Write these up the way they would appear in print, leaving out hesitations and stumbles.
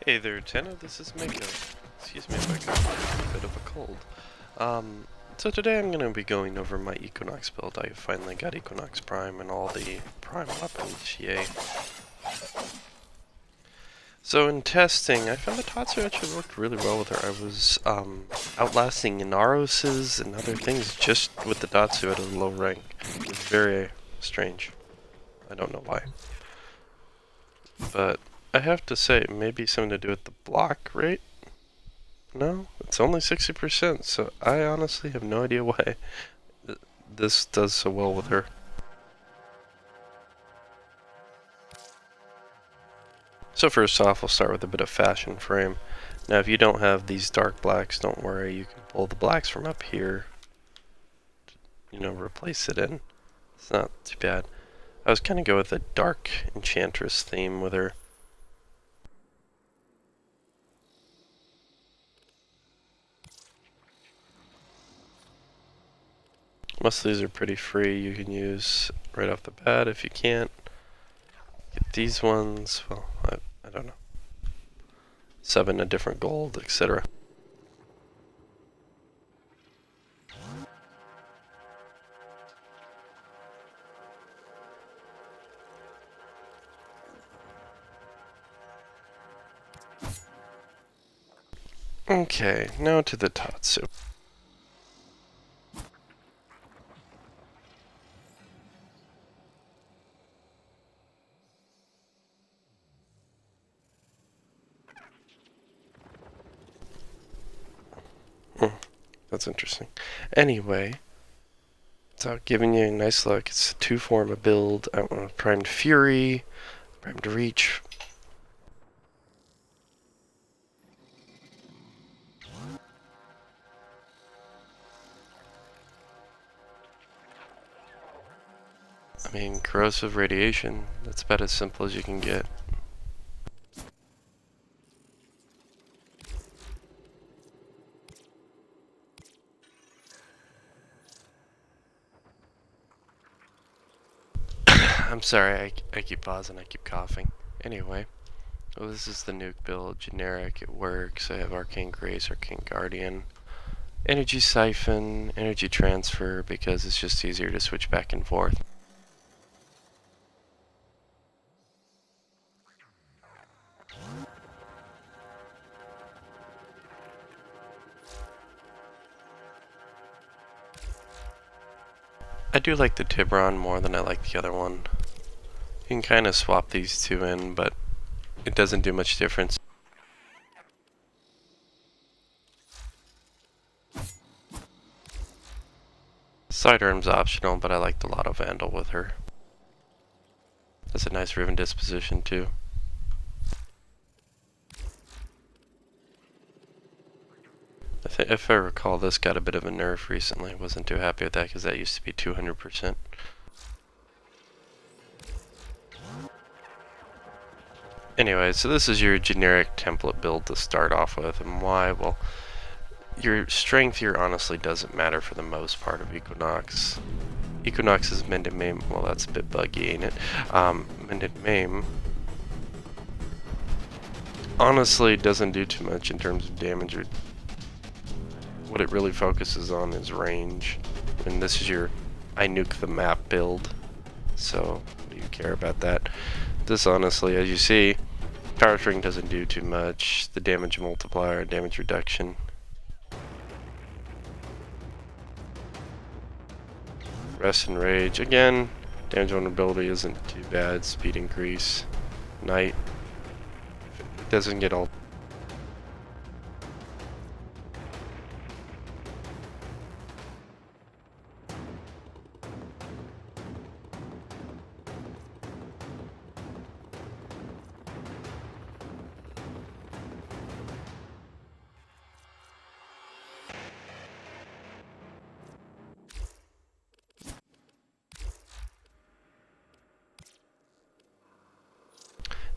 Hey there, Tenna, this is Mako. Excuse me if I got a bit of a cold. So today I'm going to be going over my Equinox build. I finally got Equinox Prime and all the Prime weapons, yay. So in testing, I found the Tatsu actually worked really well with her. I was outlasting Inaroses and other things just with the Tatsu at a low rank. It was very strange. I don't know why. But I have to say, maybe something to do with the block rate? No, it's only 60%, so I honestly have no idea why this does so well with her. So first off, we'll start with a bit of fashion frame. Now if you don't have these dark blacks, don't worry, you can pull the blacks from up here, replace it in. It's not too bad. I was kind of go with a dark enchantress theme with her. Most of these are pretty free, you can use right off the bat. If you can't, get these ones, well, I don't know. 7 a different gold, etc. Okay, now to the Tatsu. That's interesting. Anyway, so giving you a nice look, it's a 2-form of build. I want Primed Fury, Primed Reach. I mean, corrosive radiation, that's about as simple as you can get. I'm sorry, I keep pausing, I keep coughing. Anyway, well, this is the nuke build, generic, it works. I have Arcane Grace, Arcane Guardian, Energy Siphon, Energy Transfer, because it's just easier to switch back and forth. I do like the Tiburon more than I like the other one. You can kind of swap these two in, but it doesn't do much difference. Sidearm's optional, but I like the Lotto Vandal with her. That's a nice Riven disposition too. If I recall, this got a bit of a nerf recently. Wasn't too happy with that because that used to be 200%. Anyway, so this is your generic template build to start off with, and why? Well, your strength here honestly doesn't matter for the most part of Equinox. Equinox is Mend and Maim. Well, that's a bit buggy, ain't it? Mend and Maim honestly doesn't do too much in terms of damage. What it really focuses on is range. And this is your I nuke the map build. So, what do you care about that? This honestly, as you see, power string doesn't do too much. The damage multiplier, damage reduction. Rest and Rage. Again, damage vulnerability isn't too bad. Speed increase. Night. It doesn't get all.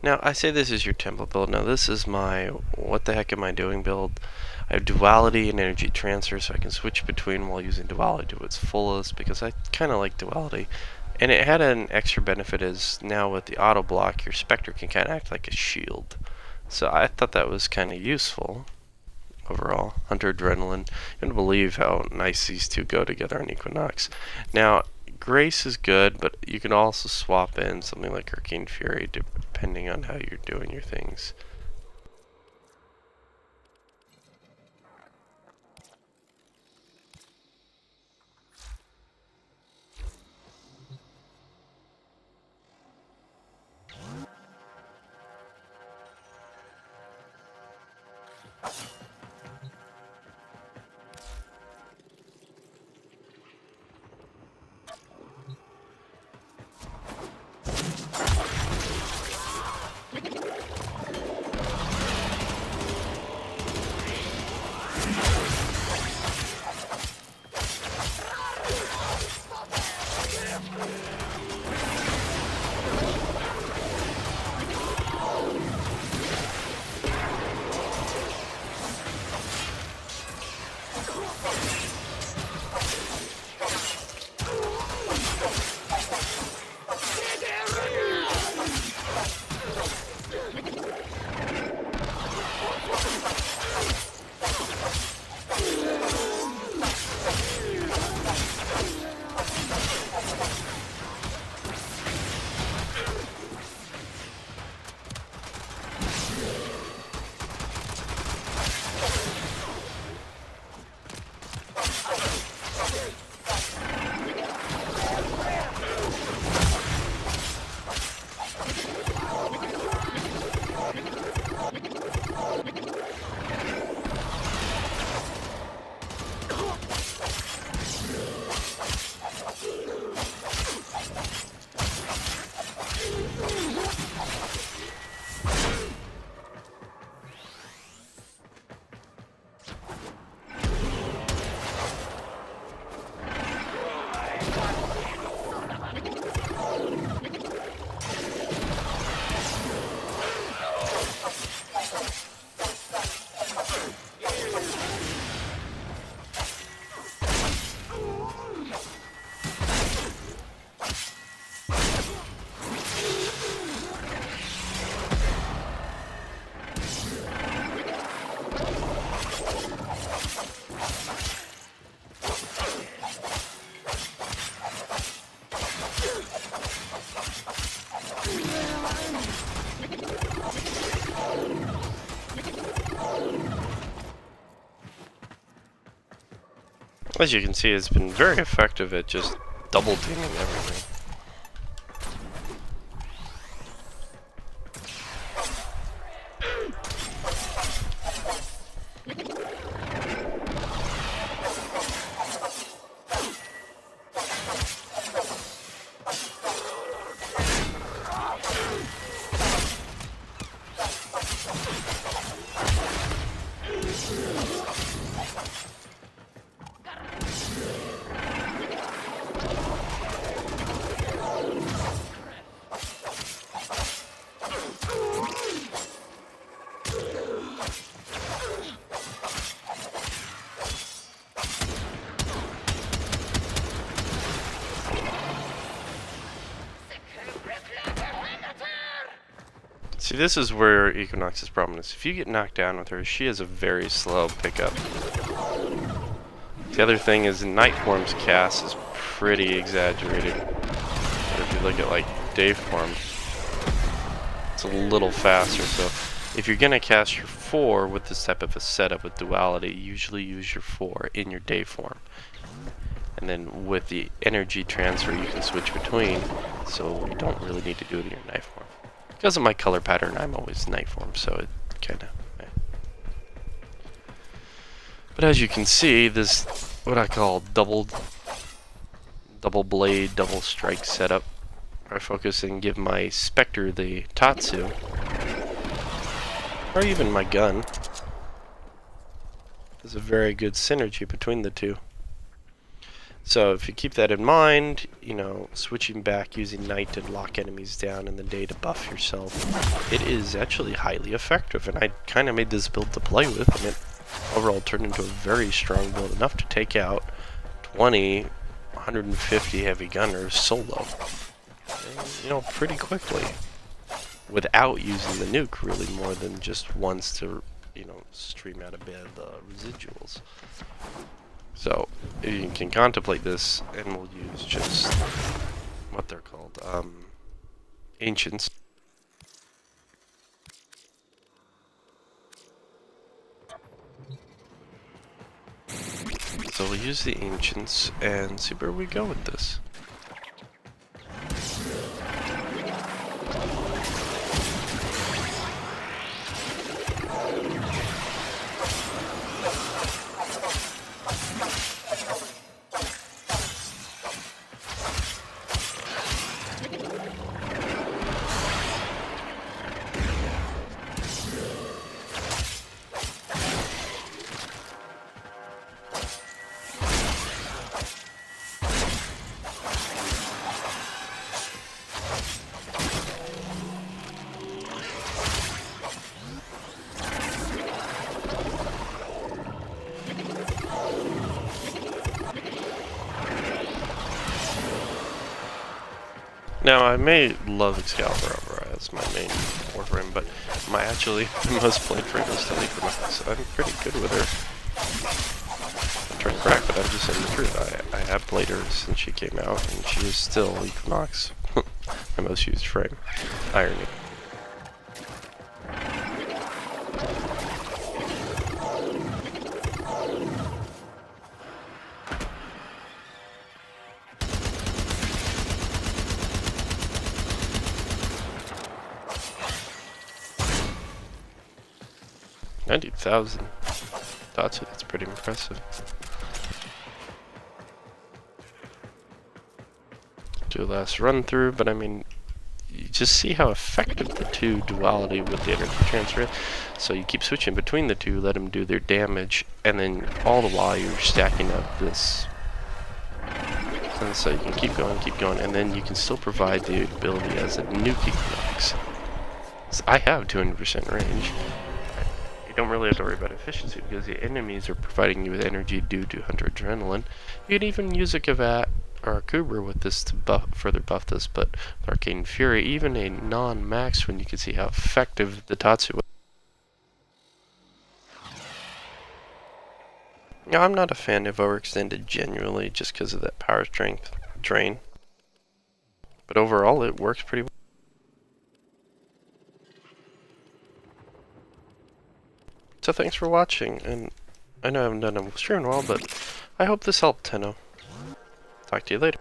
Now, I say this is your template build. Now, this is my what the heck am I doing build. I have duality and energy transfer, so I can switch between while using duality to its fullest, because I kind of like duality. And it had an extra benefit is now with the auto block, your Spectre can kind of act like a shield. So I thought that was kind of useful overall. Hunter Adrenaline. You don't believe how nice these two go together on Equinox. Now, Grace is good, but you can also swap in something like Arcane Fury depending on how you're doing your things. As you can see, it's been very effective at just double teaming everything. See, this is where Equinox's problem is. If you get knocked down with her, she has a very slow pickup. The other thing is Night Form's cast is pretty exaggerated. But if you look at like Day Form, it's a little faster. So if you're gonna cast your 4 with this type of a setup with duality, usually use your 4 in your Day Form. And then with the energy transfer you can switch between, so you don't really need to do it in your Night Form. Because of my color pattern, I'm always Night Form, so it kind of... But as you can see, this, what I call double blade, double strike setup, where I focus and give my Spectre the Tatsu, or even my gun. There's a very good synergy between the two. So if you keep that in mind, you know, switching back using night to lock enemies down and the day to buff yourself, it is actually highly effective. And I kind of made this build to play with, and it overall turned into a very strong build, enough to take out 20, 150 heavy gunners solo, and, you know, pretty quickly. without using the nuke really more than just once to, you know, stream out a bit of the residuals. So you can contemplate this, and we'll use just what they're called, ancients. So we'll use the ancients and see where we go with this. Now, I may love Excalibur over as my main warframe, but my actually most played frame is still Equinox, so I'm pretty good with her. I'm trying to crack, but I'm just saying the truth. I have played her since she came out, and she is still Equinox, my most used frame. Irony. $90,000. That's pretty impressive. Do a last run through, but I mean, you just see how effective the two duality with the energy transfer is. So you keep switching between the two, let them do their damage, and then all the while you're stacking up this. And so you can keep going, and then you can still provide the ability as a nuke Equinox. So I have 200% range. You don't really have to worry about efficiency because the enemies are providing you with energy due to Hunter Adrenaline. You can even use a Kavat or a Kubra with this to further buff this, but with Arcane Fury, even a non-max one, you can see how effective the Tatsu was. Now, I'm not a fan of overextended genuinely just because of that power strength drain, but overall it works pretty well. So thanks for watching, and I know I haven't done a stream in a while, but I hope this helped, Tenno. Talk to you later.